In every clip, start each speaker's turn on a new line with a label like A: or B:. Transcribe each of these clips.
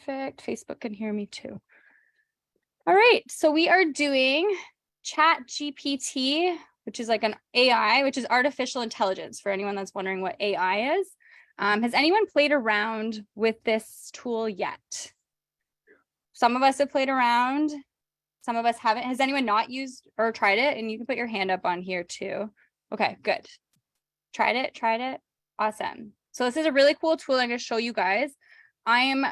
A: Perfect. Facebook can hear me too. All right, so we are doing Chat GPT, which is like an AI, which is artificial intelligence for anyone that's wondering what AI is. Has anyone played around with this tool yet? Some of us have played around. Some of us haven't. Has anyone not used or tried it? And you can put your hand up on here too. Okay, good. Tried it. Awesome. So this is a really cool tool I'm going to show you guys. I am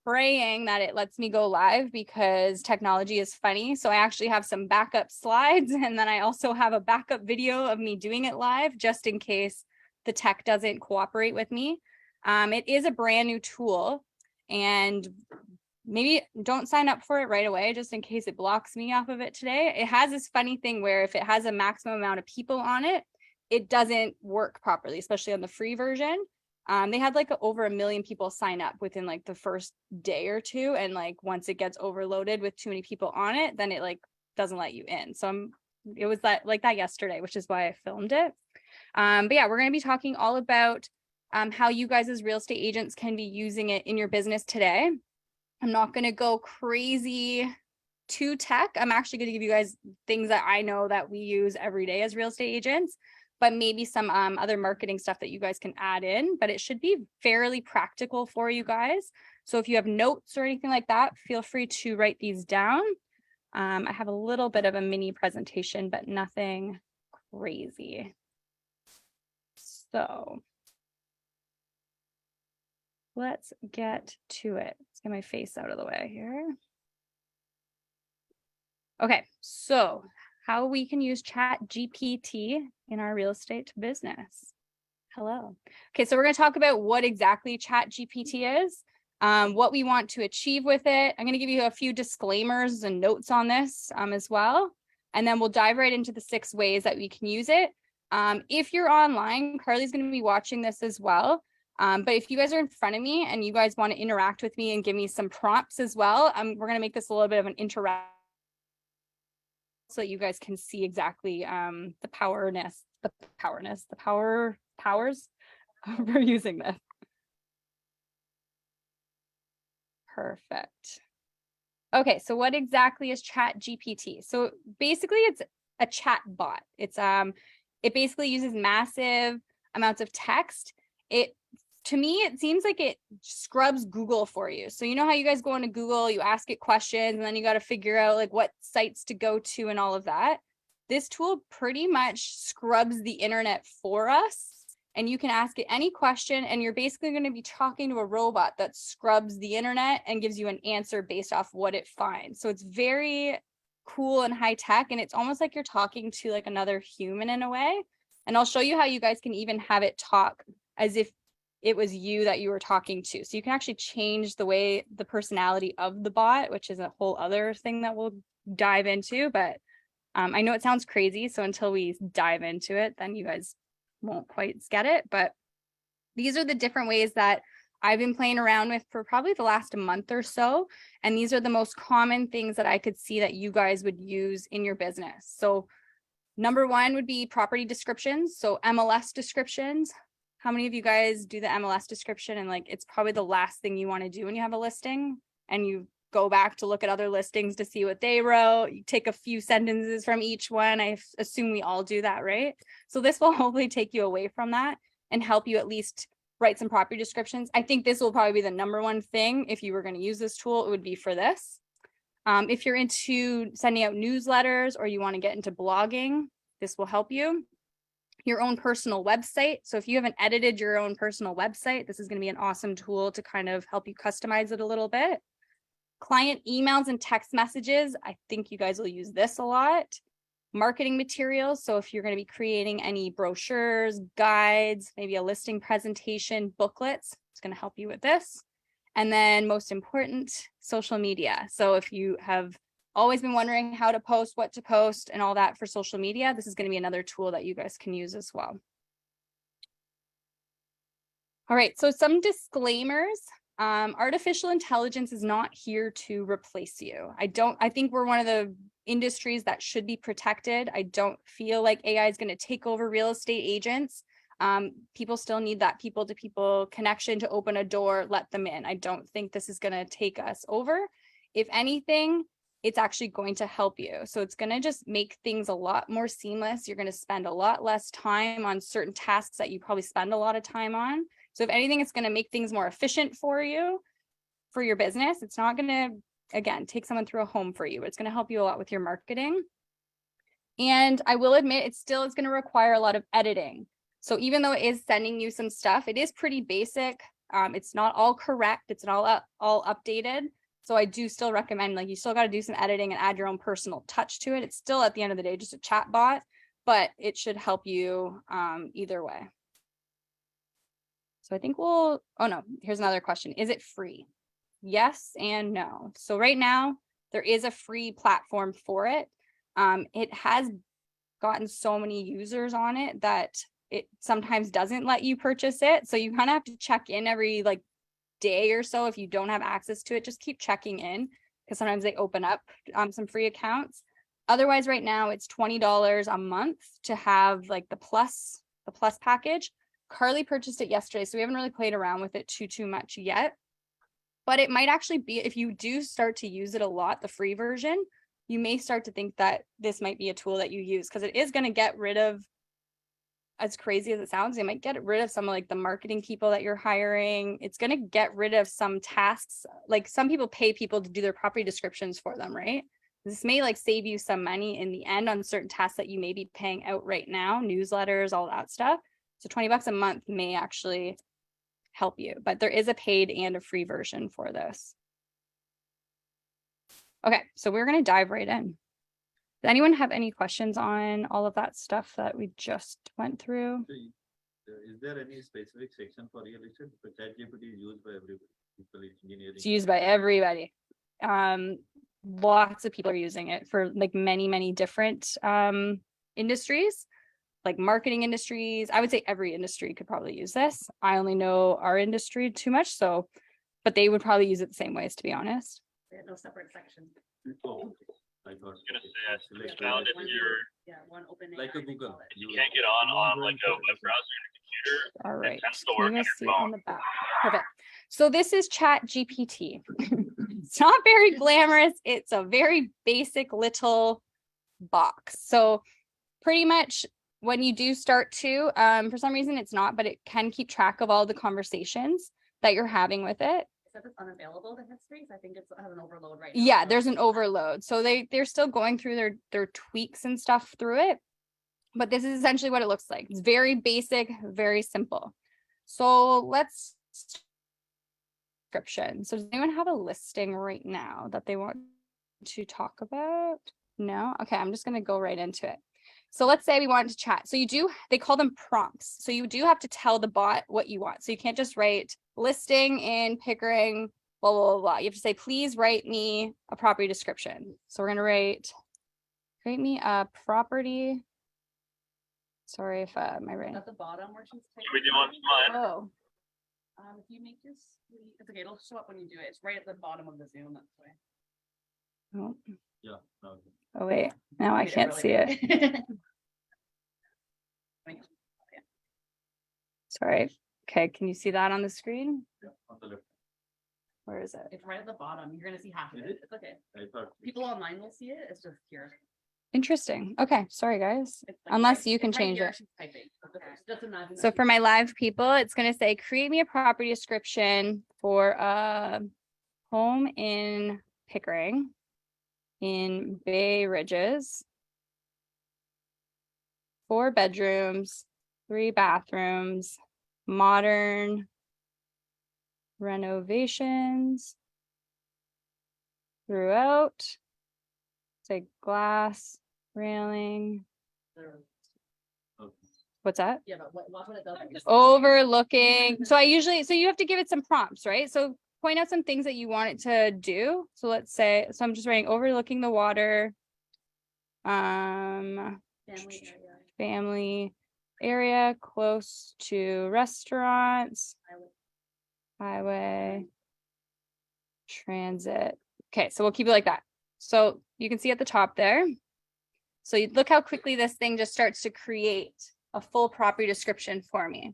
A: praying that it lets me go live because technology is funny. So I actually have some backup slides, and then I also have a backup video of me doing it live just in case the tech doesn't cooperate with me. It is a brand new tool, and maybe don't sign up for it right away just in case it blocks me off of it today. It has this funny thing where if it has a maximum amount of people on it, it doesn't work properly, especially on the free version. They had like over 1 million people sign up within like the first day or two. And like once it gets overloaded with too many people on it, then it like doesn't let you in. So it was like that yesterday, which is why I filmed it. But yeah, we're going to be talking all about how you guys as real estate agents can be using it in your business today. I'm not going to go crazy to tech. I'm actually going to give you guys things that I know that we use every day as real estate agents, but maybe some other marketing stuff that you guys can add in, but it should be fairly practical for you guys. So if you have notes or anything like that, feel free to write these down. I have a little bit of a mini presentation, but nothing crazy. So let's get to it. Let's get my face out of the way here. Okay, so how we can use Chat GPT in our real estate business. Hello. Okay, so we're going to talk about what exactly Chat GPT is, what we want to achieve with it. I'm going to give you a few disclaimers and notes on this as well, and then we'll dive right into the 6 ways that we can use it. If you're online, Carly's going to be watching this as well. But if you guys are in front of me and you guys want to interact with me and give me some prompts as well, we're going to make this a little bit of an interact so that you guys can see exactly the powers we're using this. Perfect. Okay, so what exactly is Chat GPT? So basically it's a chat bot. It basically uses massive amounts of text. To me, it seems like it scrubs Google for you. So you know how you guys go into Google, you ask it questions, and then you got to figure out like what sites to go to and all of that. This tool pretty much scrubs the internet for us. And you can ask it any question, and you're basically going to be talking to a robot that scrubs the internet and gives you an answer based off what it finds. So it's very cool and high tech, and it's almost like you're talking to like another human in a way. And I'll show you how you guys can even have it talk as if it was you that you were talking to. So you can actually change the personality of the bot, which is a whole other thing that we'll dive into. But I know it sounds crazy, so until we dive into it, then you guys won't quite get it. But these are the different ways that I've been playing around with for probably the last month or so. And these are the most common things that I could see that you guys would use in your business. So number 1 would be property descriptions. So MLS descriptions. How many of you guys do the MLS description and like it's probably the last thing you want to do when you have a listing and you go back to look at other listings to see what they wrote? You take a few sentences from each one. I assume we all do that, right? So this will hopefully take you away from that and help you at least write some property descriptions. I think this will probably be the number 1 thing. If you were going to use this tool, it would be for this. If you're into sending out newsletters or you want to get into blogging, this will help you. Your own personal website. So if you haven't edited your own personal website, this is going to be an awesome tool to kind of help you customize it a little bit. Client emails and text messages. I think you guys will use this a lot. Marketing materials. So if you're going to be creating any brochures, guides, maybe a listing presentation, booklets, it's going to help you with this. And then most important, social media. So if you have always been wondering how to post, what to post, and all that for social media, this is going to be another tool that you guys can use as well. All right, so some disclaimers. Artificial intelligence is not here to replace you. I think we're one of the industries that should be protected. I don't feel like AI is going to take over real estate agents. People still need that people-to-people connection to open a door, let them in. I don't think this is going to take us over. If anything, it's actually going to help you. So it's going to just make things a lot more seamless. You're going to spend a lot less time on certain tasks that you probably spend a lot of time on. So if anything, it's going to make things more efficient for you, for your business. It's not going to, again, take someone through a home for you, but it's going to help you a lot with your marketing. And I will admit, it still is going to require a lot of editing. So even though it is sending you some stuff, it is pretty basic. It's not all correct. It's not all updated. So I do still recommend, like, you still got to do some editing and add your own personal touch to it. It's still, at the end of the day, just a chat bot, but it should help you either way. So I think oh no, here's another question. Is it free? Yes and no. So right now there is a free platform for it. It has gotten so many users on it that it sometimes doesn't let you purchase it. So you kind of have to check in every like day or so. If you don't have access to it, just keep checking in, because sometimes they open up some free accounts. Otherwise, right now it's $20 a month to have like the plus package. Carly purchased it yesterday, so we haven't really played around with it too much yet. But it might actually be, if you do start to use it a lot, the free version, you may start to think that this might be a tool that you use, because it is going to get rid of, as crazy as it sounds, it might get rid of some of like the marketing people that you're hiring. It's going to get rid of some tasks. Like some people pay people to do their property descriptions for them, right? This may like save you some money in the end on certain tasks that you may be paying out right now, newsletters, all that stuff. So $20 a month may actually help you, but there is a paid and a free version for this. Okay, so we're going to dive right in. Does anyone have any questions on all of that stuff that we just went through?
B: Is there any specific section for real estate? Because Chat GPT is used by everybody.
A: It's used by everybody. Lots of people are using it for like many different industries, like marketing industries. I would say every industry could probably use this. I only know our industry too much, so, but they would probably use it the same ways, to be honest.
C: They had no separate section.
B: Oh, I thought.
D: Gonna say I found it in your
C: one open
B: like a Google.
D: you can't get on like a web browser on your computer.
A: All right.
D: It tends to
A: Can
D: work
A: you
D: on
A: guys see
D: your
A: on
D: phone.
A: the back? Perfect. So this is Chat GPT. It's not very glamorous. It's a very basic little box. So pretty much when you do start to, for some reason it's not, but it can keep track of all the conversations that you're having with it.
C: It's unavailable to history, so I think it has an overload right now.
A: Yeah, there's an overload. So they're still going through their tweaks and stuff through it. But this is essentially what it looks like. It's very basic, very simple. So let's description. So does anyone have a listing right now that they want to talk about? No? Okay, I'm just going to go right into it. So let's say we want to chat. So they call them prompts. So you do have to tell the bot what you want. So you can't just write listing in Pickering, blah, blah, blah, blah. You have to say, please write me a property description. So we're going to create me a property. Sorry if my writing.
C: At the bottom where she's
D: Should we do one for mine?
A: Oh,
C: if you make this, it's okay, it'll show up when you do it. It's right at the bottom of the Zoom, that's why.
A: oh,
B: Yeah. No.
A: oh wait, now I can't see it. Sorry. Okay, can you see that on the screen?
B: Yeah, on the left.
A: Where is it?
C: It's right at the bottom. You're gonna see half of
B: Is
C: it.
B: it?
C: It's okay.
B: I thought.
C: People online will see it. It's just here.
A: Interesting. Okay, sorry guys.
C: It's like
A: Unless
C: right-
A: you can
C: it's right
A: change
C: here,
A: it.
C: she's typing. Just imagine.
A: So
C: that
A: for my live people, it's going to say, create me a property description for a home in Pickering in Bay Ridges. 4 bedrooms, 3 bathrooms, modern renovations throughout. Say glass, railing.
B: Okay.
A: What's that?
C: Yeah, but watch what it does.
A: Overlooking. So you have to give it some prompts, right? So point out some things that you want it to do. So let's say, so I'm just writing overlooking the water, family area close to restaurants, highway, transit. Okay, so we'll keep it like that. So you can see at the top there. So you look how quickly this thing just starts to create a full property description for me.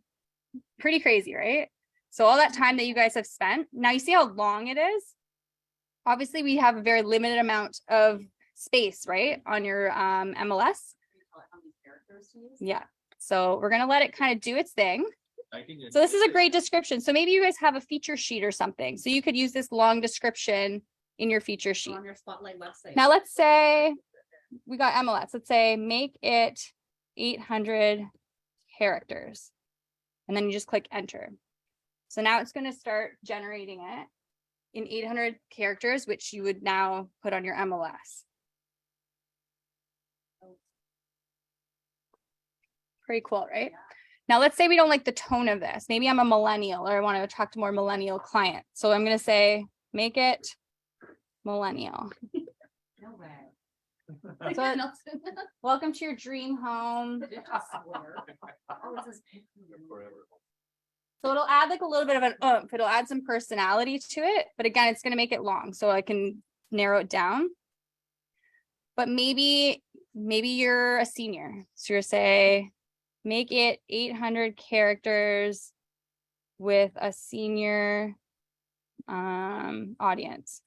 A: Pretty crazy, right? So all that time that you guys have spent, now you see how long it is? Obviously, we have a very limited amount of space, right, on your MLS. Yeah. So we're going to let it kind of do its thing.
B: I think.
A: So this is a great description. So maybe you guys have a feature sheet or something. So you could use this long description in your feature sheet.
C: On your Spotlight website.
A: Now let's say we got MLS. Let's say make it 800 characters. And then you just click enter. So now it's going to start generating it in 800 characters, which you would now put on your MLS. Pretty cool, right? Now let's say we don't like the tone of this. Maybe I'm a millennial or I want to attract more millennial clients. So I'm going to say, make it millennial.
C: No way.
A: So welcome to your dream home. So it'll add like a little bit of an oomph. It'll add some personality to it. But again, it's going to make it long so I can narrow it down. But maybe you're a senior. So you're say, make it 800 characters with a senior audience.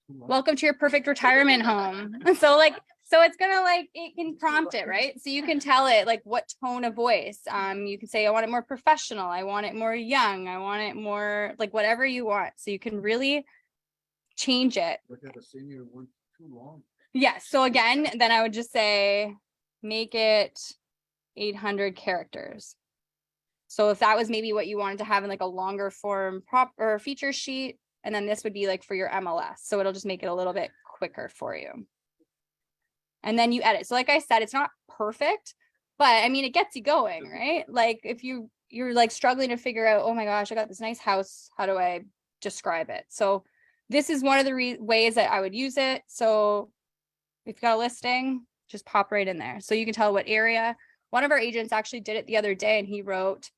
A: Welcome to your perfect retirement home. So it's gonna it can prompt it, right? So you can tell it like what tone of voice. You can say, I want it more professional, I want it more young, I want it more like whatever you want. So you can really change it.
B: Look at the senior one too long.
A: Yeah. So again, then I would just say, make it 800 characters. So if that was maybe what you wanted to have in like a longer form prop or feature sheet, and then this would be like for your MLS. So it'll just make it a little bit quicker for you. And then you edit. So like I said, it's not perfect, but I mean, it gets you going, right? Like if you're like struggling to figure out, oh my gosh, I got this nice house. How do I describe it? So this is one of the ways that I would use it. So if you've got a listing, just pop right in there. So you can tell what area. One of our agents actually did it the other day and he wrote,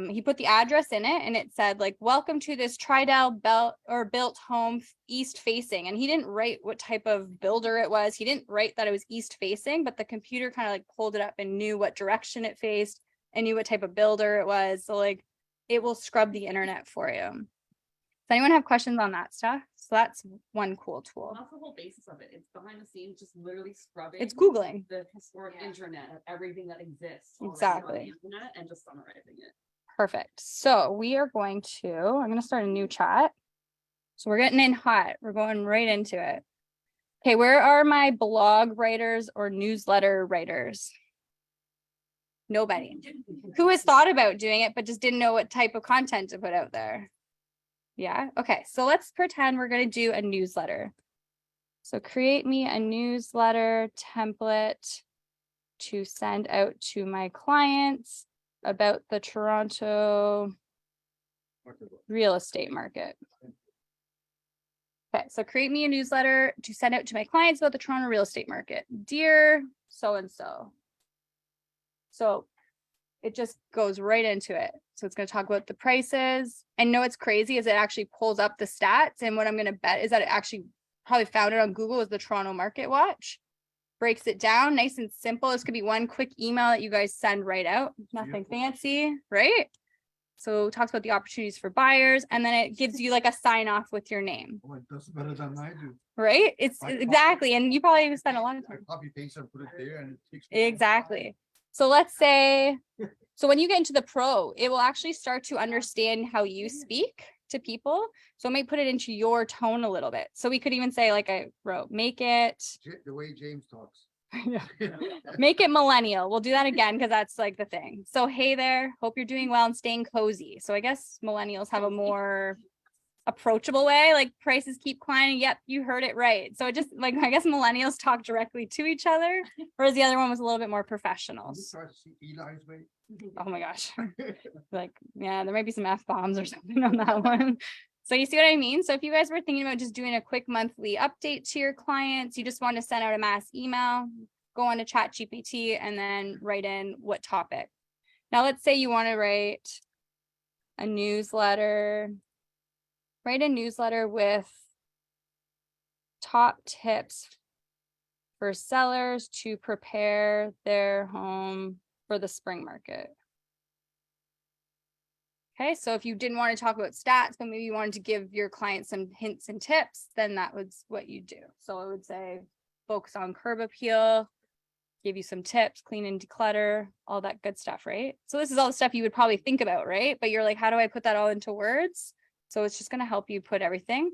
A: he put the address in it and it said like, welcome to this Tridel built home east facing. And he didn't write what type of builder it was. He didn't write that it was east facing, but the computer kind of like pulled it up and knew what direction it faced and knew what type of builder it was. So like it will scrub the internet for you. Does anyone have questions on that stuff? So that's one cool tool.
C: That's the whole basis of it. It's behind the scenes, just literally scrubbing.
A: It's Googling
C: the historic internet of everything that exists.
A: Exactly.
C: On the internet and just summarizing it.
A: Perfect. So we are I'm going to start a new chat. So we're getting in hot. We're going right into it. Okay, where are my blog writers or newsletter writers? Nobody. Who has thought about doing it, but just didn't know what type of content to put out there? Yeah. Okay. So let's pretend we're going to do a newsletter. So create me a newsletter template to send out to my clients about the Toronto real estate market. Okay. So create me a newsletter to send out to my clients about the Toronto real estate market. Dear so-and-so. So it just goes right into it. So it's going to talk about the prices. And know what's crazy is it actually pulls up the stats. And what I'm going to bet is that it actually probably found it on Google as the Toronto Market Watch. Breaks it down nice and simple. This could be one quick email that you guys send right out. Nothing fancy, right? So it talks about the opportunities for buyers. And then it gives you like a sign off with your name.
B: Oh, it does better than I do.
A: Right? It's exactly. And you probably even spend a lot of time.
B: I copy paste and put it there and it takes.
A: Exactly. So let's say, so when you get into the pro, it will actually start to understand how you speak to people. So it may put it into your tone a little bit. So we could even say, like I wrote, make it
B: The way James talks.
A: make it millennial. We'll do that again because that's like the thing. So hey there, hope you're doing well and staying cozy. So I guess millennials have a more approachable way, like prices keep climbing. Yep, you heard it right. So it just like I guess millennials talk directly to each other, whereas the other one was a little bit more professional.
B: Try to see Eli's way.
A: Oh my gosh. Like, yeah, there might be some F-bombs or something on that one. So you see what I mean? So if you guys were thinking about just doing a quick monthly update to your clients, you just want to send out a mass email, go on to Chat GPT and then write in what topic. Now, let's say you want to write a newsletter. Write a newsletter with top tips for sellers to prepare their home for the spring market. Okay, so if you didn't want to talk about stats, but maybe you wanted to give your clients some hints and tips, then that was what you do. So I would say focus on curb appeal, give you some tips, clean and declutter, all that good stuff, right? So this is all the stuff you would probably think about, right? But you're like, how do I put that all into words? So it's just going to help you put everything.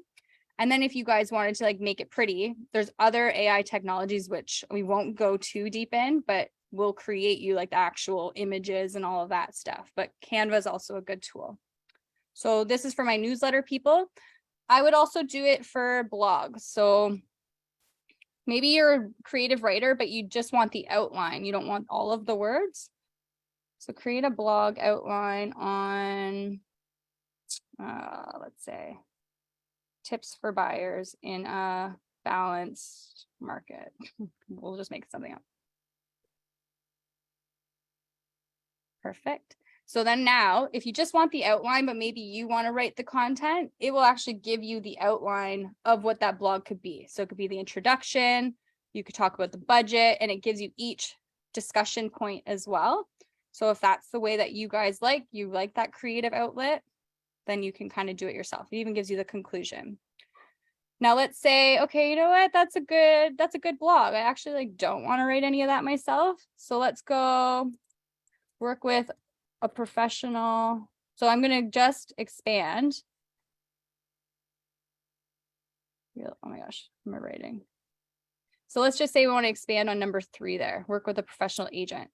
A: And then if you guys wanted to like make it pretty, there's other AI technologies, which we won't go too deep in, but will create you like the actual images and all of that stuff. But Canva is also a good tool. So this is for my newsletter people. I would also do it for blogs. So maybe you're a creative writer, but you just want the outline. You don't want all of the words. So create a blog outline on, let's say, tips for buyers in a balanced market. We'll just make something up. Perfect. So then now, if you just want the outline, but maybe you want to write the content, it will actually give you the outline of what that blog could be. So it could be the introduction, you could talk about the budget, and it gives you each discussion point as well. So if that's the way that you guys like, you like that creative outlet, then you can kind of do it yourself. It even gives you the conclusion. Now let's say, okay, you know what? That's a good blog. I actually like don't want to write any of that myself. So let's go work with a professional. So I'm going to just expand. Oh my gosh, am I writing? So let's just say we want to expand on number 3 there, work with a professional agent.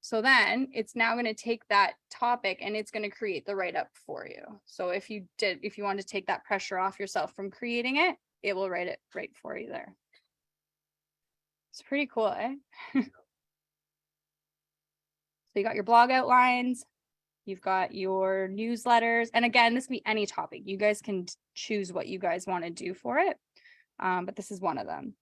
A: So then it's now going to take that topic and it's going to create the write-up for you. So if you want to take that pressure off yourself from creating it, it will write it right for you there. It's pretty cool, eh? So you got your blog outlines, you've got your newsletters, and again, this can be any topic. You guys can choose what you guys want to do for it, but this is one of them.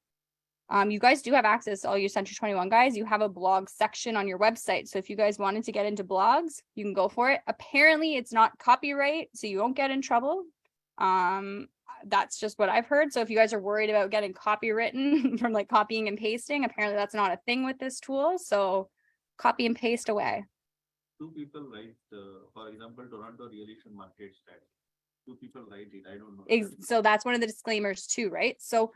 A: You guys do have access, all you Century 21 guys, you have a blog section on your website. So if you guys wanted to get into blogs, you can go for it. Apparently it's not copyright, so you won't get in trouble. That's just what I've heard. So if you guys are worried about getting copywritten from like copying and pasting, apparently that's not a thing with this tool. So copy and paste away.
B: 2 people write, for example, Toronto real estate market stats. 2 people write it. I don't know.
A: So that's one of the disclaimers too, right? So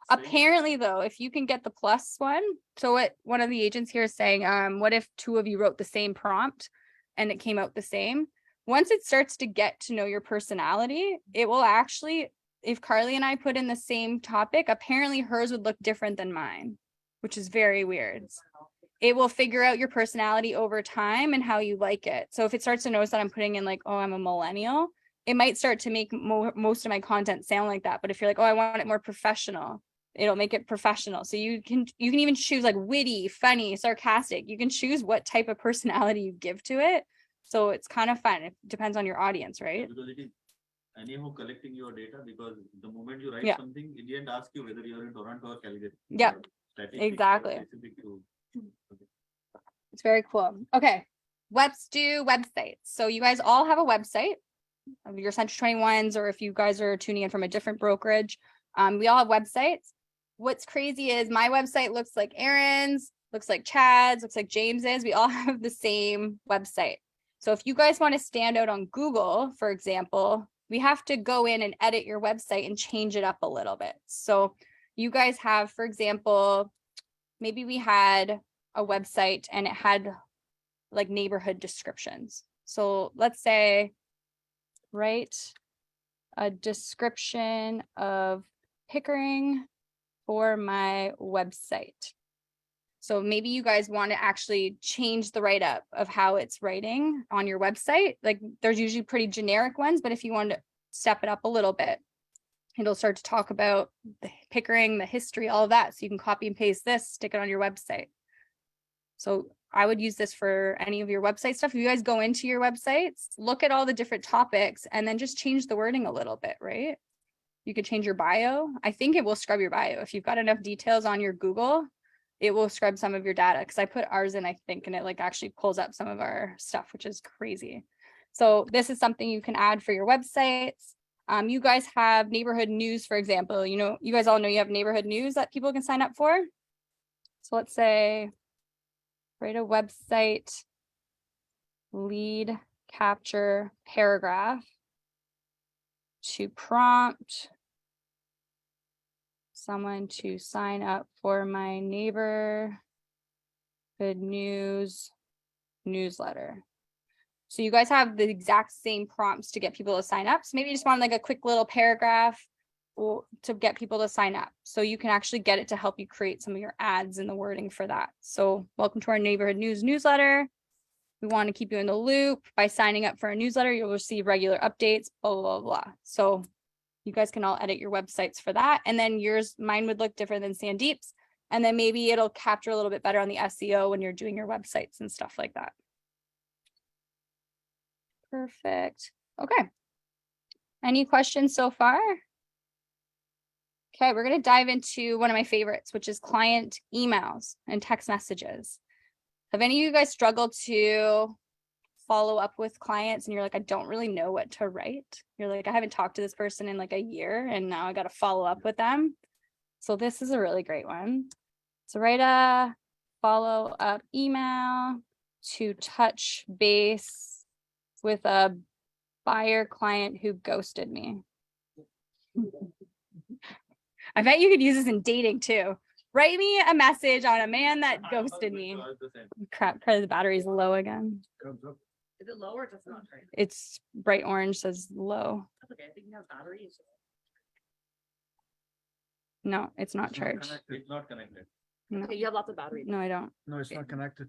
A: apparently though, if you can get the plus one, so what one of the agents here is saying, what if 2 of you wrote the same prompt and it came out the same? Once it starts to get to know your personality, it will actually, if Carly and I put in the same topic, apparently hers would look different than mine, which is very weird. It will figure out your personality over time and how you like it. So if it starts to notice that I'm putting in like, oh, I'm a millennial, it might start to make most of my content sound like that. But if you're like, oh, I want it more professional, it'll make it professional. So you can even choose like witty, funny, sarcastic. You can choose what type of personality you give to it. So it's kind of fun. It depends on your audience, right?
B: Because it is anyhow collecting your data, because the moment you write something, it didn't ask you whether you're in Toronto or Calgary.
A: Yeah, exactly. It's very cool. Okay, let's do websites. So you guys all have a website of your Century 21s, or if you guys are tuning in from a different brokerage, we all have websites. What's crazy is my website looks like Aaron's, looks like Chad's, looks like James's. We all have the same website. So if you guys want to stand out on Google, for example, we have to go in and edit your website and change it up a little bit. So you guys have, for example, maybe we had a website and it had like neighborhood descriptions. So let's say, write a description of Pickering for my website. So maybe you guys want to actually change the write-up of how it's writing on your website. Like there's usually pretty generic ones, but if you want to step it up a little bit, it'll start to talk about the Pickering, the history, all of that. So you can copy and paste this, stick it on your website. So I would use this for any of your website stuff. If you guys go into your websites, look at all the different topics and then just change the wording a little bit, right? You could change your bio. I think it will scrub your bio. If you've got enough details on your Google, it will scrub some of your data, because I put ours in, I think, and it like actually pulls up some of our stuff, which is crazy. So this is something you can add for your websites. You guys have neighborhood news, for example. You know, you guys all know you have neighborhood news that people can sign up for. So let's say write a website lead capture paragraph to prompt someone to sign up for my neighborhood news newsletter. So you guys have the exact same prompts to get people to sign up. So maybe you just want like a quick little paragraph to get people to sign up. So you can actually get it to help you create some of your ads and the wording for that. So welcome to our neighborhood news newsletter. We want to keep you in the loop. By signing up for a newsletter, you'll receive regular updates, blah, blah, blah. So you guys can all edit your websites for that. And then mine would look different than Sandeep's. And then maybe it'll capture a little bit better on the SEO when you're doing your websites and stuff like that. Perfect. Okay. Any questions so far? Okay, we're going to dive into one of my favorites, which is client emails and text messages. Have any of you guys struggled to follow up with clients and you're like, I don't really know what to write? You're like, I haven't talked to this person in like a year and now I got to follow up with them. So this is a really great one. So write a follow-up email to touch base with a buyer client who ghosted me. I bet you could use this in dating too. Write me a message on a man that ghosted me. Crap, the battery's low again.
C: Is it low or just not charged?
A: It's bright orange, says low.
C: That's okay. I think it has batteries.
A: No, it's not charged.
B: It's not connected.
A: No.
C: Okay, you have lots of batteries.
A: No, I don't.
E: No, it's not connected.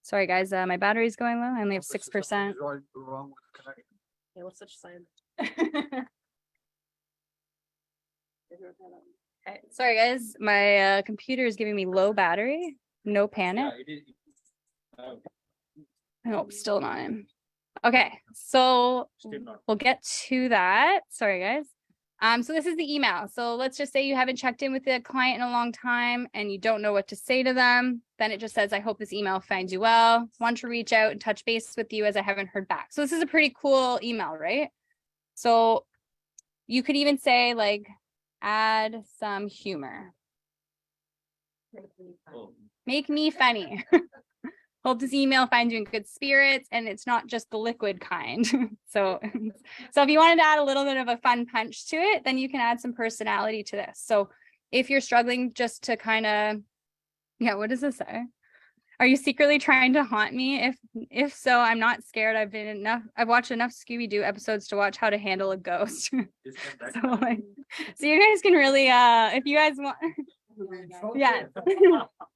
A: Sorry guys, my battery's going low. I only have
E: This is
A: 6%.
E: something wrong with the connection.
C: Okay, what's such sign?
A: Okay, sorry guys, my computer is giving me low battery. No panic.
B: Yeah, it is.
A: Nope, still not in. Okay, so
B: Still not.
A: we'll get to that. Sorry guys. So this is the email. So let's just say you haven't checked in with the client in a long time and you don't know what to say to them. Then it just says, I hope this email finds you well. Want to reach out and touch base with you as I haven't heard back. So this is a pretty cool email, right? So you could even say like, add some humor.
B: Oh,
A: Make me funny. Hope this email finds you in good spirits and it's not just the liquid kind. So if you wanted to add a little bit of a fun punch to it, then you can add some personality to this. So if you're struggling just to kind of, yeah, what does this say? Are you secretly trying to haunt me? If so, I'm not scared. I've watched enough Scooby-Doo episodes to watch how to handle a ghost.
B: disconnect
A: So like, so you guys can really, if you guys want, yeah.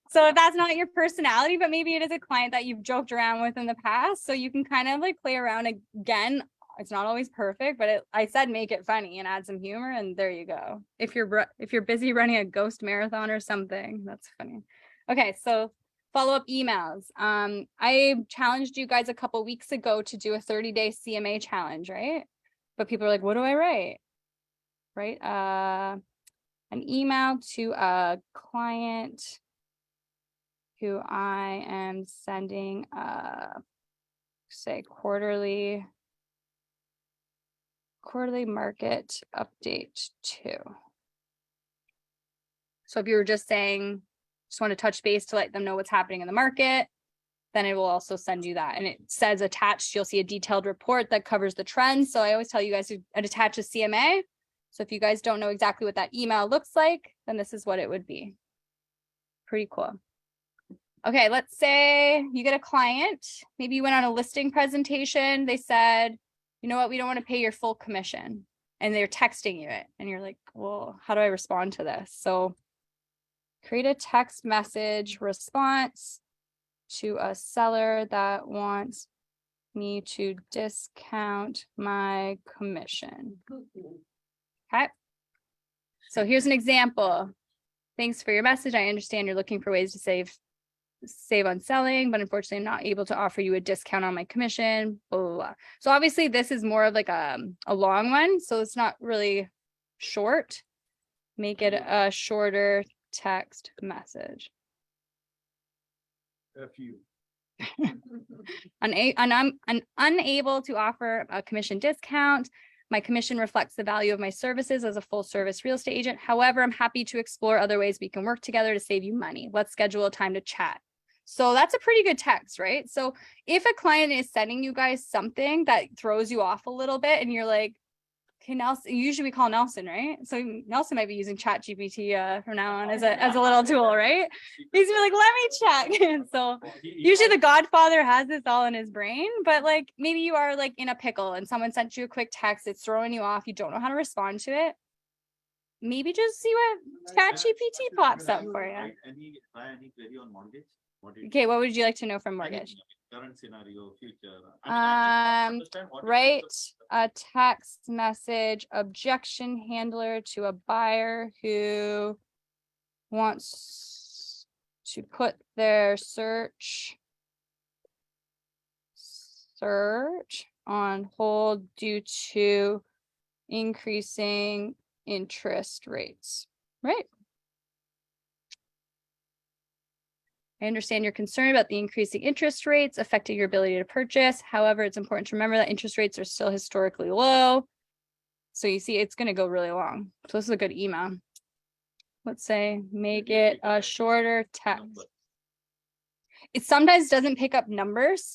A: So if that's not your personality, but maybe it is a client that you've joked around with in the past, so you can kind of like play around again. It's not always perfect, but I said make it funny and add some humor, and there you go. If you're busy running a ghost marathon or something, that's funny. Okay, so follow-up emails. I challenged you guys a couple weeks ago to do a 30-day CMA challenge, right? But people are like, what do I write? Right? An email to a client who I am sending say quarterly market update to. So if you were just saying, just want to touch base to let them know what's happening in the market, then it will also send you that. And it says attached, you'll see a detailed report that covers the trends. So I always tell you guys to attach a CMA. So if you guys don't know exactly what that email looks like, then this is what it would be. Pretty cool. Okay, let's say you get a client, maybe you went on a listing presentation. They said, you know what, we don't want to pay your full commission. And they're texting you it. And you're like, well, how do I respond to this? So create a text message response to a seller that wants me to discount my commission. Okay. So here's an example. Thanks for your message. I understand you're looking for ways to save on selling, but unfortunately I'm not able to offer you a discount on my commission, blah, blah, blah. So obviously this is more of like a long one. So it's not really short. Make it a shorter text message.
B: a few.
A: I'm unable to offer a commission discount. My commission reflects the value of my services as a full service real estate agent. However, I'm happy to explore other ways we can work together to save you money. Let's schedule a time to chat. So that's a pretty good text, right? So if a client is sending you guys something that throws you off a little bit and you're like, okay, Nelson, usually we call Nelson, right? So Nelson might be using Chat GPT from now on as a little tool, right? He's gonna be like, let me check. And so usually the Godfather has this all in his brain, but like maybe you are like in a pickle and someone sent you a quick text, it's throwing you off, you don't know how to respond to it. Maybe just see what Chat GPT pops up for you.
B: Try any query on mortgage?
A: Okay, what would you like to know from mortgage?
B: Anything, current scenario, future.
A: Write a text message objection handler to a buyer who wants to put their search on hold due to increasing interest rates, right? I understand your concern about the increasing interest rates affecting your ability to purchase. However, it's important to remember that interest rates are still historically low. So you see, it's going to go really long. So this is a good email. Let's say, make it a shorter text. It sometimes doesn't pick up numbers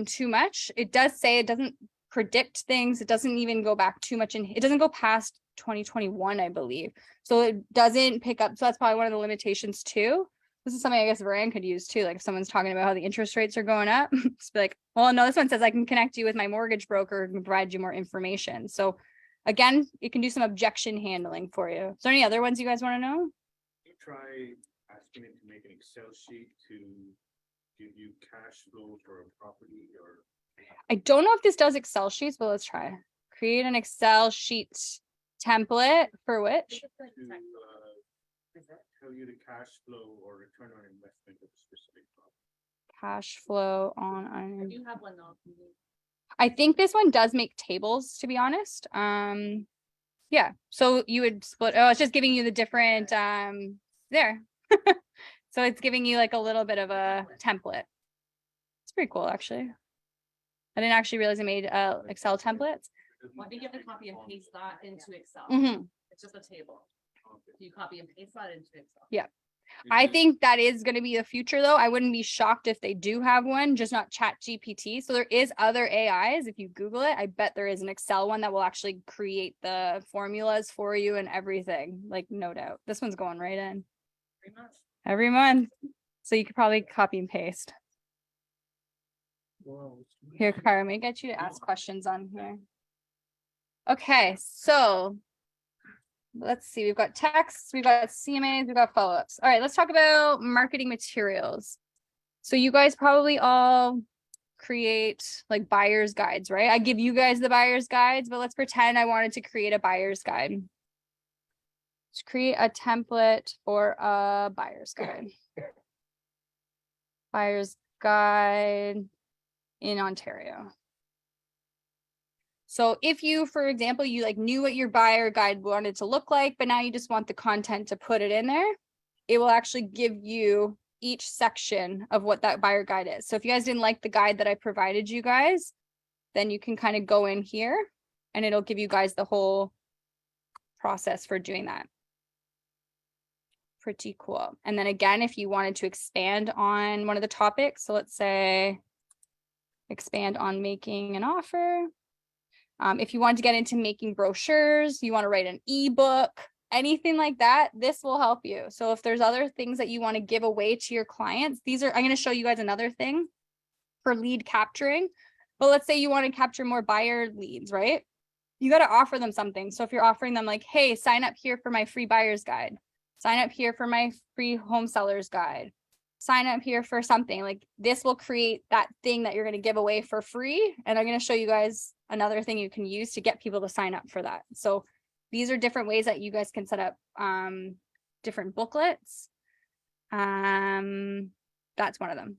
A: too much. It does say it doesn't predict things. It doesn't even go back too much. It doesn't go past 2021, I believe. So it doesn't pick up. So that's probably one of the limitations too. This is something I guess Varan could use too. Like if someone's talking about how the interest rates are going up, just be like, well, no, this one says I can connect you with my mortgage broker and provide you more information. So again, it can do some objection handling for you. Is there any other ones you guys want to know?
F: You try asking it to make an Excel sheet to give you cash flow for a property or.
A: I don't know if this does Excel sheets, but let's try. Create an Excel sheet template for which?
F: Tell you the cash flow or return on investment of a specific property.
A: Cash flow
C: I
A: on.
C: do have one though.
A: I think this one does make tables, to be honest. Yeah. So you would split. Oh, it's just giving you the different there. So it's giving you like a little bit of a template. It's pretty cool, actually. I didn't actually realize I made Excel templates.
C: Well, I think you have to copy and paste that into Excel.
A: Mhm.
C: It's just a table. You copy and paste that into Excel.
A: Yeah. I think that is going to be the future though. I wouldn't be shocked if they do have one, just not Chat GPT. So there is other AIs. If you Google it, I bet there is an Excel one that will actually create the formulas for you and everything. Like no doubt. This one's going right in. Every month. So you could probably copy and paste. Here, Kara, may I get you to ask questions on here? Okay, so let's see. We've got texts, we've got CMAs, we've got follow-ups. All right, let's talk about marketing materials. So you guys probably all create like buyer's guides, right? I give you guys the buyer's guides, but let's pretend I wanted to create a buyer's guide. Let's create a template for a buyer's guide. Buyer's guide in Ontario. So if you, for example, you like knew what your buyer guide wanted to look like, but now you just want the content to put it in there, it will actually give you each section of what that buyer guide is. So if you guys didn't like the guide that I provided you guys, then you can kind of go in here and it'll give you guys the whole process for doing that. Pretty cool. And then again, if you wanted to expand on one of the topics, so let's say expand on making an offer. If you want to get into making brochures, you want to write an ebook, anything like that, this will help you. So if there's other things that you want to give away to your clients, these are, I'm going to show you guys another thing for lead capturing. But let's say you want to capture more buyer leads, right? You got to offer them something. So if you're offering them like, hey, sign up here for my free buyer's guide, sign up here for my free home seller's guide, sign up here for something like this will create that thing that you're going to give away for free. And I'm going to show you guys another thing you can use to get people to sign up for that. So these are different ways that you guys can set up different booklets. That's one of them.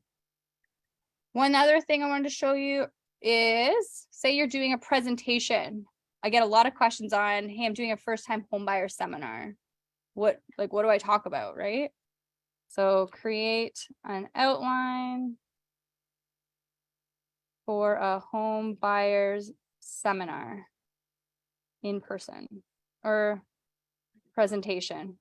A: One other thing I wanted to show you is, say you're doing a presentation. I get a lot of questions on, hey, I'm doing a first-time home buyer seminar. What do I talk about, right? So create an outline for a home buyer's seminar. in person or presentation.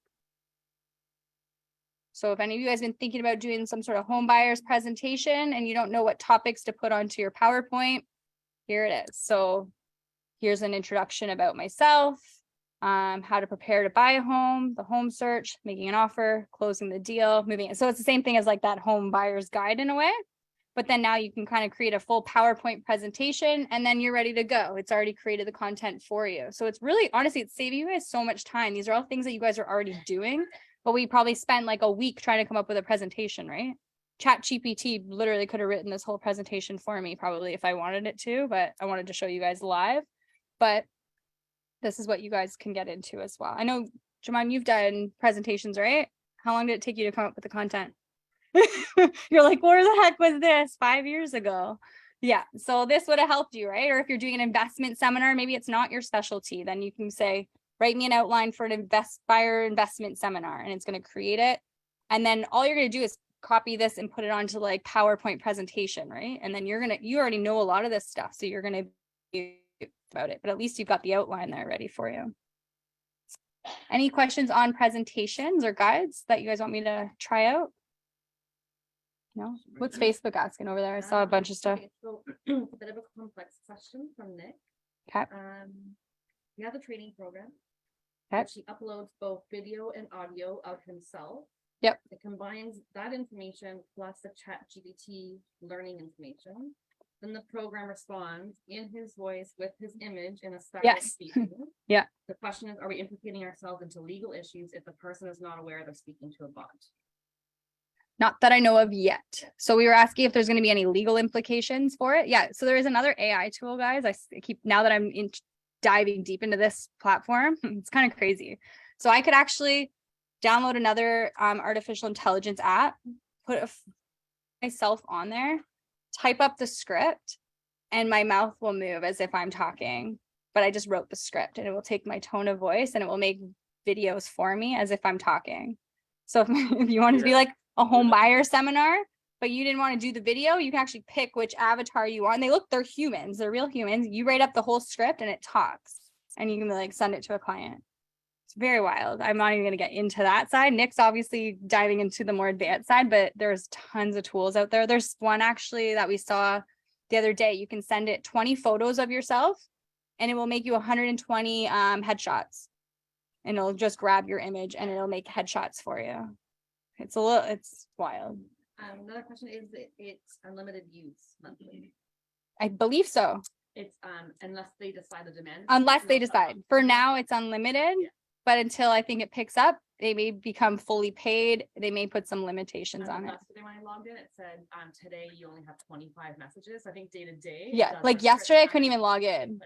A: So if any of you guys been thinking about doing some sort of home buyers presentation and you don't know what topics to put onto your PowerPoint, here it is. So here's an introduction about myself, how to prepare to buy a home, the home search, making an offer, closing the deal, moving it. So it's the same thing as like that home buyer's guide in a way. But then now you can kind of create a full PowerPoint presentation and then you're ready to go. It's already created the content for you. So it's really, honestly, it's saving you guys so much time. These are all things that you guys are already doing, but we probably spent like a week trying to come up with a presentation, right? Chat GPT literally could have written this whole presentation for me probably if I wanted it to, but I wanted to show you guys live. But this is what you guys can get into as well. I know, Jaman, you've done presentations, right? How long did it take you to come up with the content? You're like, where the heck was this 5 years ago? Yeah, so this would have helped you, right? Or if you're doing an investment seminar, maybe it's not your specialty, then you can say, write me an outline for an buyer investment seminar, and it's going to create it. And then all you're going to do is copy this and put it onto like PowerPoint presentation, right? And then you already know a lot of this stuff, so you're going to be about it, but at least you've got the outline there ready for you. Any questions on presentations or guides that you guys want me to try out? No? What's Facebook asking over there? I saw a bunch of stuff.
C: Okay, so it's a bit of a complex question from Nick.
A: Okay.
C: We have a training program.
A: Okay.
C: Which he uploads both video and audio of himself.
A: Yep.
C: It combines that information plus the Chat GPT learning information. Then the program responds in his voice with his image in a style of
A: Yes.
C: speaking.
A: Yeah.
C: The question is, are we implicating ourselves into legal issues if the person is not aware they're speaking to a bot?
A: Not that I know of yet. So we were asking if there's going to be any legal implications for it. Yeah. So there is another AI tool, guys. I keep, now that I'm diving deep into this platform, it's kind of crazy. So I could actually download another artificial intelligence app, put myself on there, type up the script, and my mouth will move as if I'm talking. But I just wrote the script, and it will take my tone of voice and it will make videos for me as if I'm talking. So if you wanted to be like a home buyer seminar, but you didn't want to do the video, you can actually pick which avatar you want. And they're humans, they're real humans. You write up the whole script and it talks, and you can like send it to a client. It's very wild. I'm not even going to get into that side. Nick's obviously diving into the more advanced side, but there's tons of tools out there. There's one actually that we saw the other day. You can send it 20 photos of yourself and it will make you 120 headshots, and it'll just grab your image and it'll make headshots for you. It's wild.
C: Another question is, it's unlimited use monthly.
A: I believe so.
C: It's unless they decide the demand.
A: Unless they decide. For now, it's unlimited,
C: Yeah.
A: but until I think it picks up, they may become fully paid. They may put some limitations on it.
C: Yesterday when I logged in, it said today you only have 25 messages. I think day to day.
A: Yeah, like yesterday I couldn't even log in.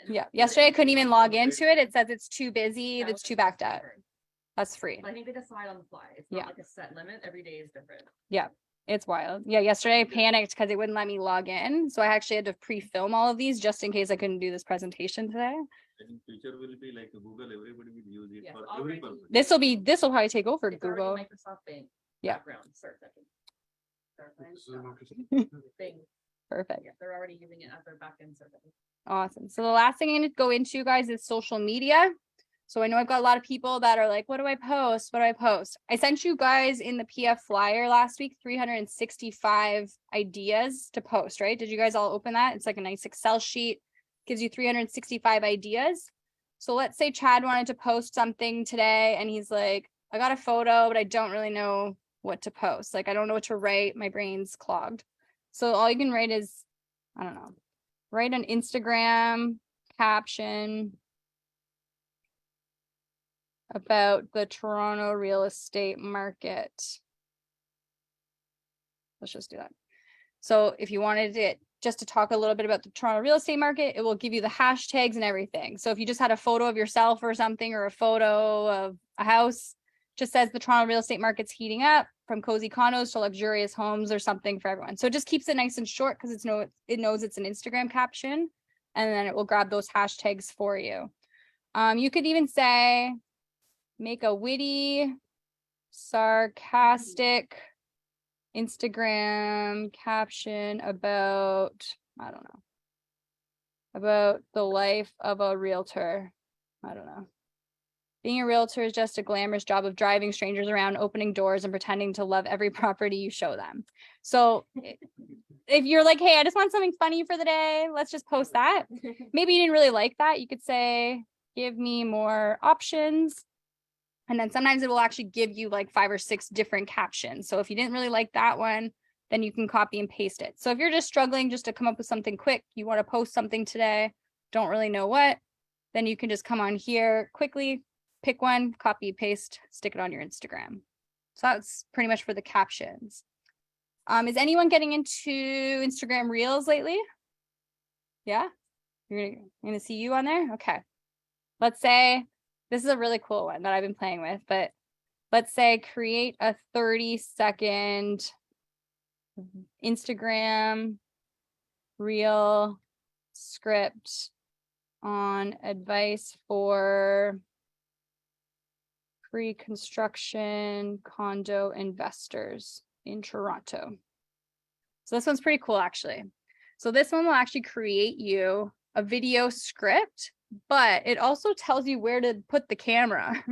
A: Yeah, yesterday I couldn't even log into it. It says it's too busy, it's too backed up. That's free.
C: I think they decide on the fly. It's not like a set limit. Every day is different.
A: Yeah, it's wild. Yeah, yesterday I panicked because it wouldn't let me log in. So I actually had to pre-film all of these just in case I couldn't do this presentation today.
B: I think future will be like Google, everybody will use it
C: Yes,
B: for
C: already.
B: every purpose.
A: This will probably take over
C: It's already
A: Google.
C: Microsoft Bing.
A: Yeah.
C: Background search. I think.
E: This is a Microsoft.
C: Bing.
A: Perfect.
C: Yeah, they're already using it as their backend search.
A: Awesome. So the last thing I'm going to go into, guys, is social media. So I know I've got a lot of people that are like, what do I post? What do I post? I sent you guys in the PF flyer last week, 365 ideas to post, right? Did you guys all open that? It's like a nice Excel sheet, gives you 365 ideas. So let's say Chad wanted to post something today and he's like, I got a photo, but I don't really know what to post. Like, I don't know what to write. My brain's clogged. So all you can write is, I don't know, write an Instagram caption about the Toronto real estate market. Let's just do that. So if you wanted it just to talk a little bit about the Toronto real estate market, it will give you the hashtags and everything. So if you just had a photo of yourself or something, or a photo of a house, just says the Toronto real estate market's heating up, from cozy condos to luxurious homes, or something for everyone. So it just keeps it nice and short because it knows it's an Instagram caption, and then it will grab those hashtags for you. You could even say, make a witty, sarcastic Instagram caption about, I don't know, about the life of a realtor. I don't know. Being a realtor is just a glamorous job of driving strangers around, opening doors, and pretending to love every property you show them. So if you're like, hey, I just want something funny for the day, let's just post that. Maybe you didn't really like that. You could say, give me more options. And then sometimes it will actually give you like 5 or 6 different captions. So if you didn't really like that one, then you can copy and paste it. So if you're just struggling just to come up with something quick, you want to post something today, don't really know what, then you can just come on here quickly, pick one, copy, paste, stick it on your Instagram. So that's pretty much for the captions. Is anyone getting into Instagram Reels lately? Yeah, you're gonna see you on there. Okay. Let's say this is a really cool one that I've been playing with, but let's say create a 30-second Instagram Reel script on advice for pre-construction condo investors in Toronto. So this one's pretty cool, actually. So this one will actually create you a video script, but it also tells you where to put the camera.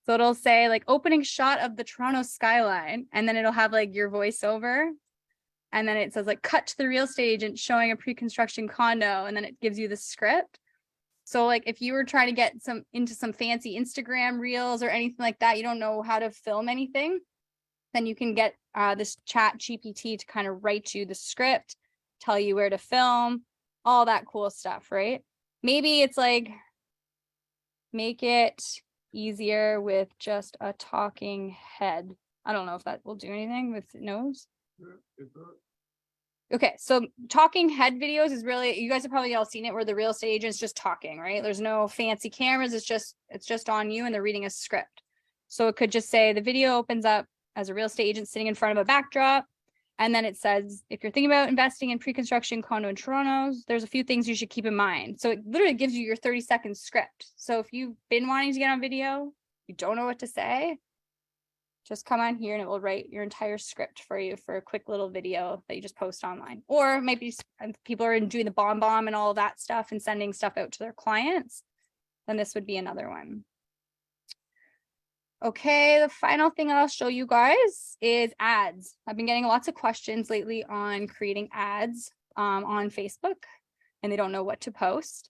A: So it'll say like opening shot of the Toronto skyline, and then it'll have like your voiceover. And then it says like cut to the real estate agent showing a pre-construction condo, and then it gives you the script. So like if you were trying to get into some fancy Instagram reels or anything like that, you don't know how to film anything, then you can get this Chat GPT to kind of write you the script, tell you where to film, all that cool stuff, right? Maybe it's like, make it easier with just a talking head. I don't know if that will do anything with nose. Okay, so talking head videos is really, you guys have probably all seen it where the real estate agent's just talking, right? There's no fancy cameras. It's just on you and they're reading a script. So it could just say the video opens up as a real estate agent sitting in front of a backdrop. And then it says, if you're thinking about investing in pre-construction condo in Toronto, there's a few things you should keep in mind. So it literally gives you your 30-second script. So if you've been wanting to get on video, you don't know what to say, just come on here and it will write your entire script for you for a quick little video that you just post online. Or maybe people are doing the bomb and all of that stuff and sending stuff out to their clients, then this would be another one. Okay, the final thing I'll show you guys is ads. I've been getting lots of questions lately on creating ads on Facebook, and they don't know what to post.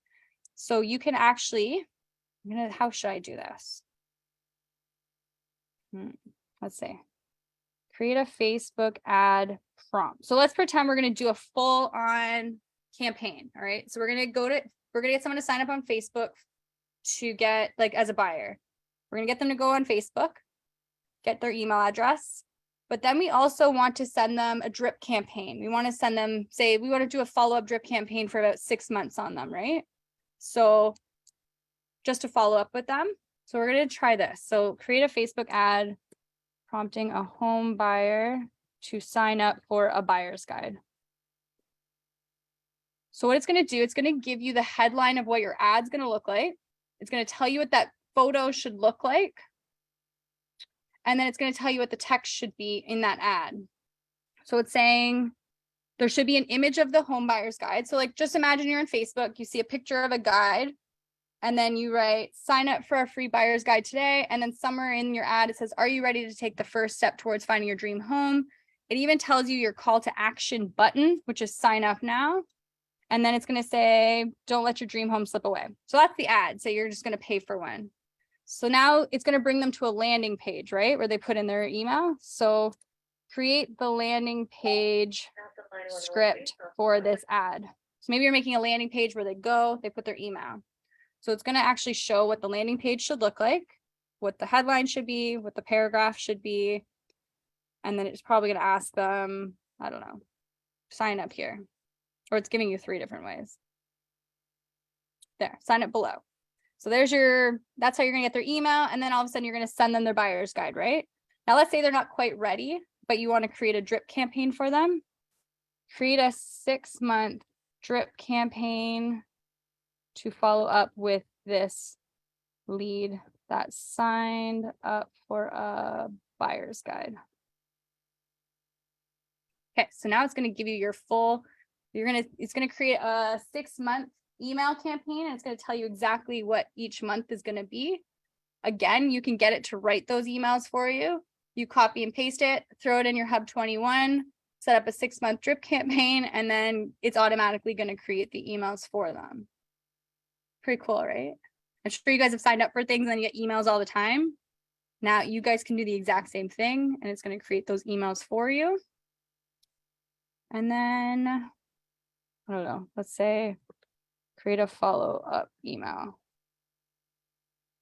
A: So you can actually, how should I do this? Let's see. Create a Facebook ad prompt. So let's pretend we're going to do a full on campaign. All right. So we're going to get someone to sign up on Facebook to get like as a buyer. We're going to get them to go on Facebook, get their email address, but then we also want to send them a drip campaign. We want to send them, say, we want to do a follow-up drip campaign for about 6 months on them, right? So just to follow up with them. So we're going to try this. So create a Facebook ad prompting a home buyer to sign up for a buyer's guide. So what it's going to do, it's going to give you the headline of what your ad's going to look like. It's going to tell you what that photo should look like. And then it's going to tell you what the text should be in that ad. So it's saying there should be an image of the home buyer's guide. So like, just imagine you're on Facebook, you see a picture of a guide, and then you write, sign up for a free buyer's guide today. And then somewhere in your ad, it says, are you ready to take the first step towards finding your dream home? It even tells you your call to action button, which is sign up now. And then it's going to say, don't let your dream home slip away. So that's the ad. So you're just going to pay for one. So now it's going to bring them to a landing page, right? Where they put in their email. So create the landing page script for this ad. So maybe you're making a landing page where they go, they put their email. So it's going to actually show what the landing page should look like, what the headline should be, what the paragraph should be. And then it's probably going to ask them, I don't know, sign up here. Or it's giving you 3 different ways. There, sign up below. So that's how you're going to get their email. And then all of a sudden you're going to send them their buyer's guide, right? Now let's say they're not quite ready, but you want to create a drip campaign for them. Create a 6-month drip campaign to follow up with this lead that signed up for a buyer's guide. Okay, so now it's going to give you your full, it's going to create a 6-month email campaign, and it's going to tell you exactly what each month is going to be. Again, you can get it to write those emails for you. You copy and paste it, throw it in your Hub 21, set up a 6-month drip campaign, and then it's automatically going to create the emails for them. Pretty cool, right? I'm sure you guys have signed up for things and you get emails all the time. Now you guys can do the exact same thing, and it's going to create those emails for you. And then, I don't know, let's say create a follow-up email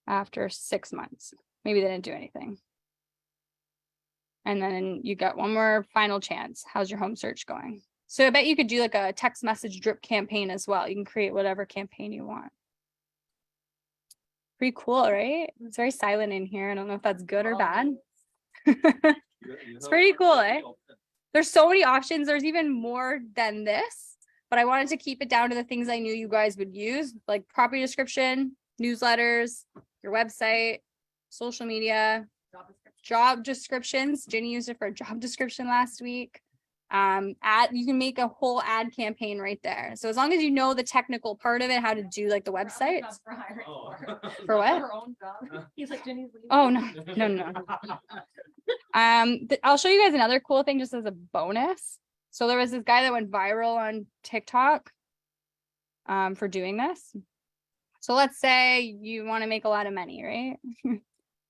A: after 6 months. Maybe they didn't do anything. And then you got one more final chance. How's your home search going? So I bet you could do like a text message drip campaign as well. You can create whatever campaign you want. Pretty cool, right? It's very silent in here. I don't know if that's good or bad. It's pretty cool, eh? There's so many options. There's even more than this, but I wanted to keep it down to the things I knew you guys would use, like property description, newsletters, your website, social media, job descriptions. Jenny used it for a job description last week. You can make a whole ad campaign right there. So as long as you know the technical part of it, how to do like the website. For what?
C: Her own job. He's like, Jenny's leaving.
A: Oh, no. I'll show you guys another cool thing just as a bonus. So there was this guy that went viral on TikTok for doing this. So let's say you want to make a lot of money, right? I'm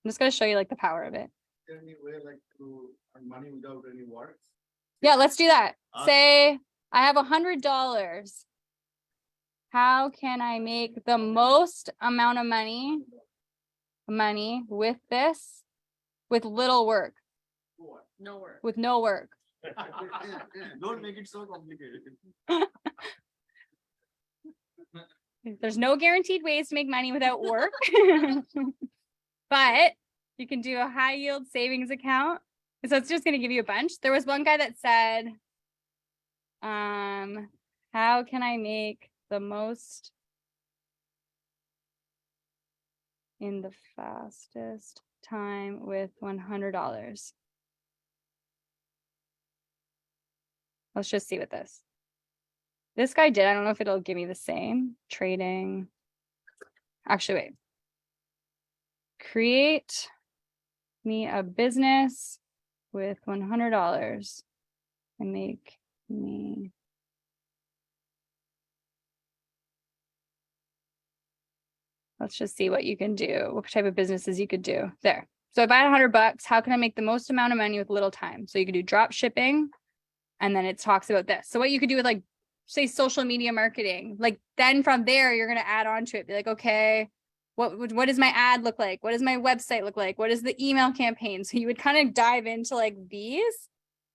A: just going to show you like the power of it.
E: Is there any way like to earn money without any work?
A: Yeah, let's do that. Say I have $100. How can I make the most amount of money with this, with little work,
C: No work.
A: with no work?
B: Don't make it so complicated.
A: There's no guaranteed ways to make money without work, but you can do a high yield savings account. So it's just going to give you a bunch. There was one guy that said, how can I make the most in the fastest time with $100? Let's just see what this guy did. I don't know if it'll give me the same. Trading. Actually, wait. Create me a business with $100 and make me let's just see what you can do, what type of businesses you could do there. So if I had $100, how can I make the most amount of money with little time? So you could do drop shipping, and then it talks about this. So what you could do with like, say, social media marketing, like then from there, you're going to add on to it. Be like, okay, what does my ad look like? What does my website look like? What is the email campaign? So you would kind of dive into like these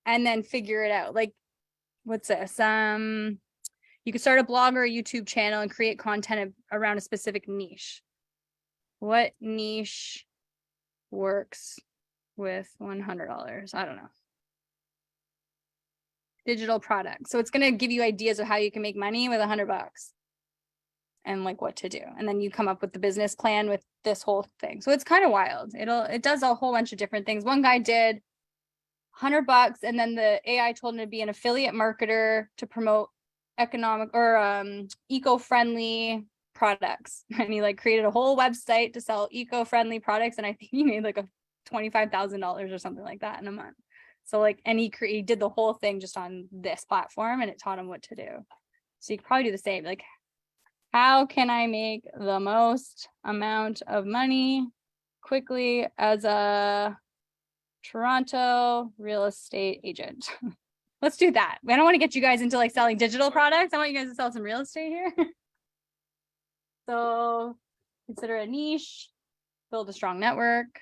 A: and then figure it out. Like, what's this? You could start a blog or a YouTube channel and create content around a specific niche. What niche works with $100? I don't know. Digital products. So it's going to give you ideas of how you can make money with $100 and like what to do. And then you come up with the business plan with this whole thing. So it's kind of wild. It does a whole bunch of different things. One guy did $100 and then the AI told him to be an affiliate marketer to promote economic or eco-friendly products. And he like created a whole website to sell eco-friendly products. And I think he made like $25,000 or something like that in a month. So like, and he did the whole thing just on this platform and it taught him what to do. So you could probably do the same. Like, how can I make the most amount of money quickly as a Toronto real estate agent? Let's do that. I don't want to get you guys into like selling digital products. I want you guys to sell some real estate here. So consider a niche, build a strong network.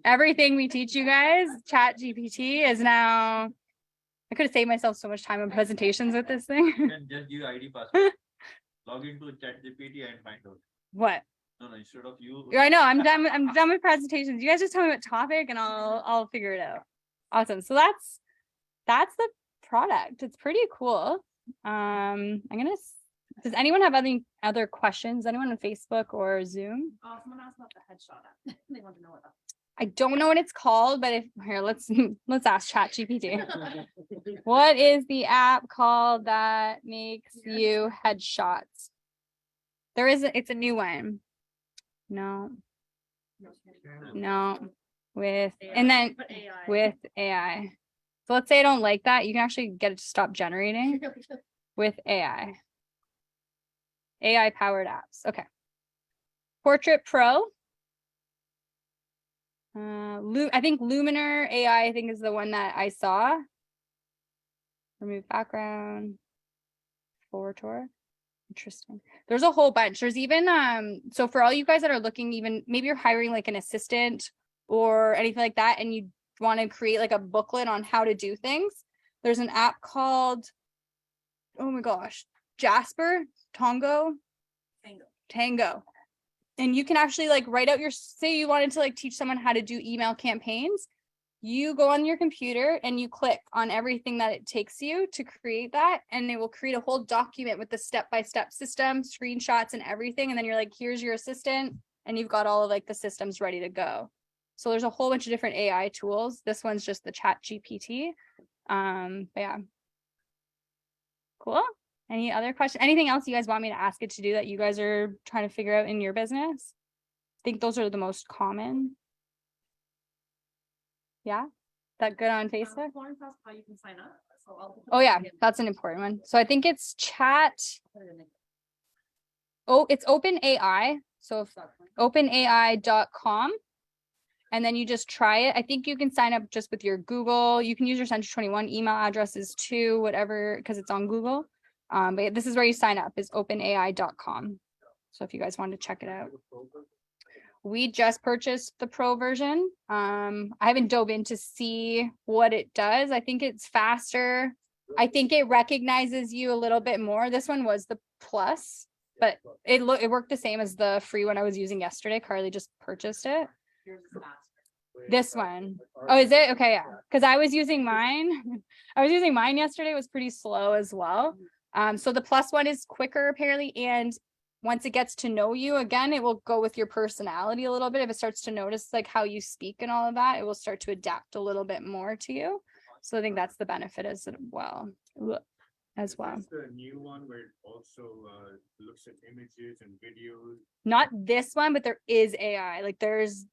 A: Everything we teach you guys, Chat GPT is now, I could have saved myself so much time on presentations with this thing.
B: You can just give ID password. Log into Chat GPT and find out.
A: What?
B: No, instead of you.
A: I know, I'm done with presentations. You guys just tell me what topic and I'll figure it out. Awesome. So that's the product. It's pretty cool. Does anyone have any other questions? Anyone on Facebook or Zoom?
C: Someone asked about the headshot app. They want to know what that.
A: I don't know what it's called, but let's ask Chat GPT. What is the app called that makes you headshots? There is, it's a new one. No, no, with, and then
C: But AI.
A: with AI. So let's say I don't like that. You can actually get it to stop generating with AI. AI powered apps. Okay. Portrait Pro. I think Luminar AI, I think is the one that I saw. Remove background. Forward tour. Interesting. There's a whole bunch. There's even so for all you guys that are looking, even maybe you're hiring like an assistant or anything like that, and you want to create like a booklet on how to do things. There's an app called, oh my gosh, Jasper, Tango. And you can actually like write out your, say you wanted to like teach someone how to do email campaigns. You go on your computer and you click on everything that it takes you to create that. And it will create a whole document with the step-by-step system, screenshots and everything. And then you're like, here's your assistant. And you've got all of like the systems ready to go. So there's a whole bunch of different AI tools. This one's just the Chat GPT. But yeah. Cool. Any other questions? Anything else you guys want me to ask it to do that you guys are trying to figure out in your business? I think those are the most common. Yeah, that good on Facebook?
C: Lauren asked how you can sign up. So
A: Oh yeah, that's an important one. So I think it's chat. Oh, it's OpenAI. So if openai.com. And then you just try it. I think you can sign up just with your Google. You can use your Century 21 email addresses too, whatever, because it's on Google. But this is where you sign up, is openai.com. So if you guys want to check it out. We just purchased the pro version. I haven't dove in to see what it does. I think it's faster. I think it recognizes you a little bit more. This one was the plus, but it worked the same as the free one I was using yesterday. Carly just purchased it. This one. Oh, is it? Okay, yeah. Because I was using mine. I was using mine yesterday. It was pretty slow as well. So the plus one is quicker apparently, and once it gets to know you again, it will go with your personality a little bit. If it starts to notice like how you speak and all of that, it will start to adapt a little bit more to you. So I think that's the benefit as well. As well.
F: Is the new one where it also looks at images and videos?
A: Not this one, but there is AI. Like there's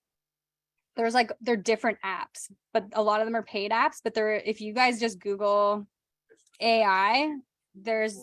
A: like they're different apps, but a lot of them are paid apps. But they're, if you guys just Google AI, there's,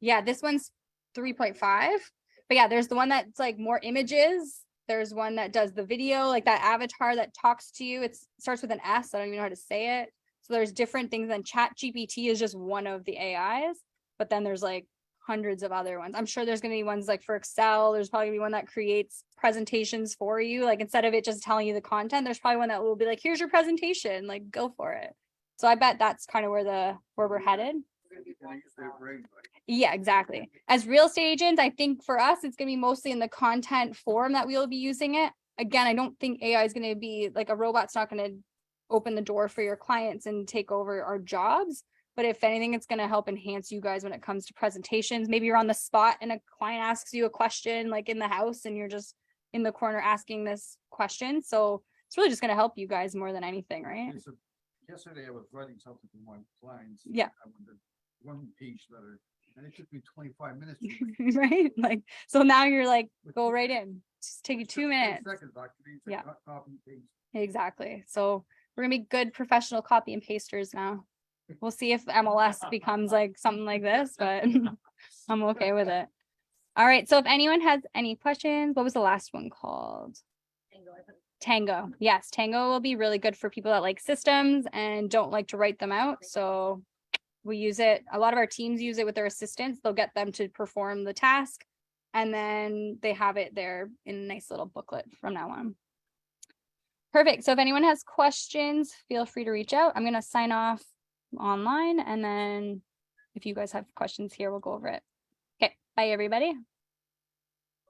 A: yeah, this one's 3.5. But yeah, there's the one that's like more images. There's one that does the video, like that avatar that talks to you. It starts with an S. I don't even know how to say it. So there's different things, and Chat GPT is just one of the AIs, but then there's like hundreds of other ones. I'm sure there's going to be ones like for Excel. There's probably gonna be one that creates presentations for you. Like instead of it just telling you the content, there's probably one that will be like, here's your presentation, like go for it. So I bet that's kind of where we're headed. Yeah, exactly. As real estate agents, I think for us, it's going to be mostly in the content form that we'll be using it. Again, I don't think AI is going to be like a robot's not going to open the door for your clients and take over our jobs. But if anything, it's going to help enhance you guys when it comes to presentations. Maybe you're on the spot and a client asks you a question like in the house and you're just in the corner asking this question. So it's really just going to help you guys more than anything, right?
E: So yesterday I was writing something for my clients.
A: Yeah.
E: I wanted one page letter and it took me 25 minutes.
A: Right? Like, so now you're like, go right in. Just take you 2 minutes.
E: Seconds, actually.
A: Yeah.
E: Copy, paste.
A: Exactly. So we're gonna be good professional copy and pasters now. We'll see if MLS becomes like something like this, but I'm okay with it. All right. So if anyone has any questions, what was the last one called? Tango. Yes, Tango will be really good for people that like systems and don't like to write them out. So we use it. A lot of our teams use it with their assistants. They'll get them to perform the task, and then they have it there in a nice little booklet from now on. Perfect. So if anyone has questions, feel free to reach out. I'm going to sign off online, and then if you guys have questions here, we'll go over it. Okay. Bye, everybody.